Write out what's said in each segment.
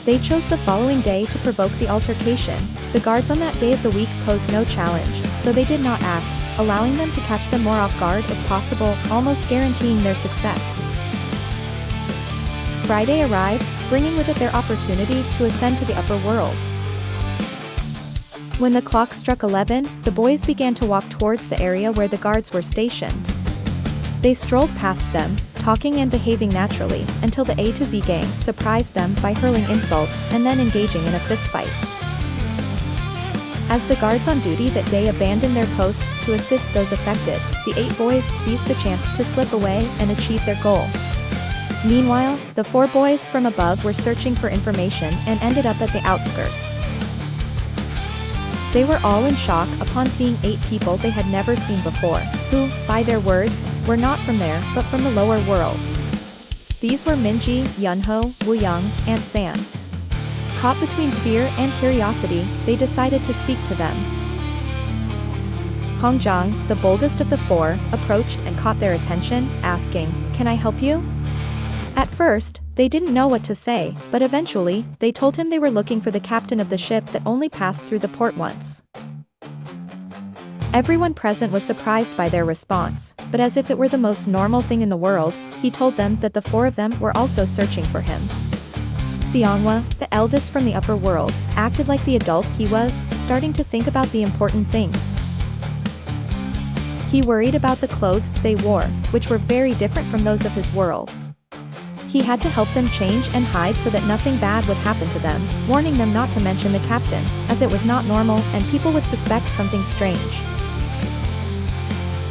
They chose the following day to provoke the altercation. The guards on that day of the week posed no challenge, so they did not act, allowing them to catch them more off guard if possible, almost guaranteeing their success. Friday arrived, bringing with it their opportunity to ascend to the upper world. When the clock struck 11, the boys began to walk towards the area where the guards were stationed. They strolled past them, talking and behaving naturally, until the A to Z gang surprised them by hurling insults and then engaging in a fistfight. As the guards on duty that day abandoned their posts to assist those affected, the 8 boys seized the chance to slip away and achieve their goal. Meanwhile, the 4 boys from above were searching for information and ended up at the outskirts. They were all in shock upon seeing 8 people they had never seen before, who, by their words, were not from there but from the lower world. These were Minji, Yunho, Wooyoung, and San. Caught between fear and curiosity, they decided to speak to them. Hongjiang, the boldest of the 4, approached and caught their attention, asking, "Can I help you?" At first, they didn't know what to say, but eventually, they told him they were looking for the captain of the ship that only passed through the port once. Everyone present was surprised by their response, but as if it were the most normal thing in the world, he told them that the 4 of them were also searching for him. Xianghua, the eldest from the upper world, acted like the adult he was, starting to think about the important things. He worried about the clothes they wore, which were very different from those of his world. He had to help them change and hide so that nothing bad would happen to them, warning them not to mention the captain, as it was not normal and people would suspect something strange.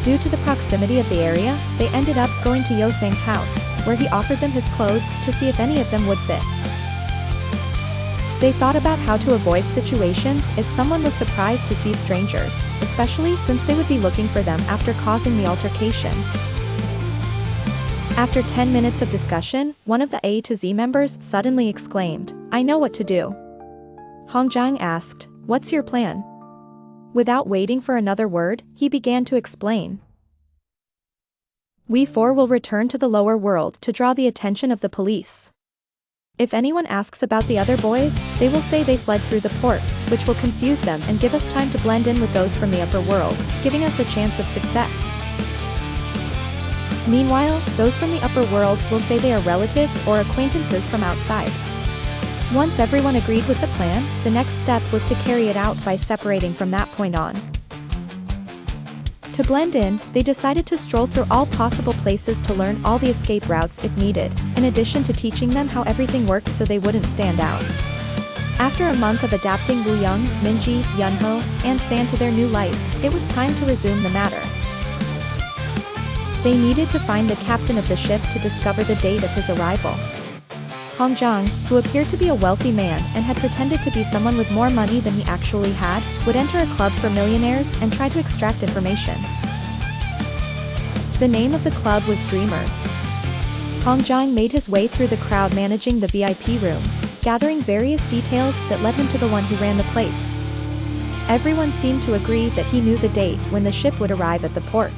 Due to the proximity of the area, they ended up going to Yosang's house, where he offered them his clothes to see if any of them would fit. They thought about how to avoid situations if someone was surprised to see strangers, especially since they would be looking for them after causing the altercation. After 10 minutes of discussion, one of the A to Z members suddenly exclaimed, "I know what to do." Hongjiang asked, "What's your plan?" Without waiting for another word, he began to explain. "We 4 will return to the lower world to draw the attention of the police. If anyone asks about the other boys, they will say they fled through the port, which will confuse them and give us time to blend in with those from the upper world, giving us a chance of success. Meanwhile, those from the upper world will say they are relatives or acquaintances from outside." Once everyone agreed with the plan, the next step was to carry it out by separating from that point on. To blend in, they decided to stroll through all possible places to learn all the escape routes if needed, in addition to teaching them how everything worked so they wouldn't stand out. After a month of adapting Wooyoung, Minji, Yunho, and San to their new life, it was time to resume the matter. They needed to find the captain of the ship to discover the date of his arrival. Hongjiang, who appeared to be a wealthy man and had pretended to be someone with more money than he actually had, would enter a club for millionaires and try to extract information. The name of the club was Dreamers. Hongjiang made his way through the crowd managing the VIP rooms, gathering various details that led him to the one who ran the place. Everyone seemed to agree that he knew the date when the ship would arrive at the port.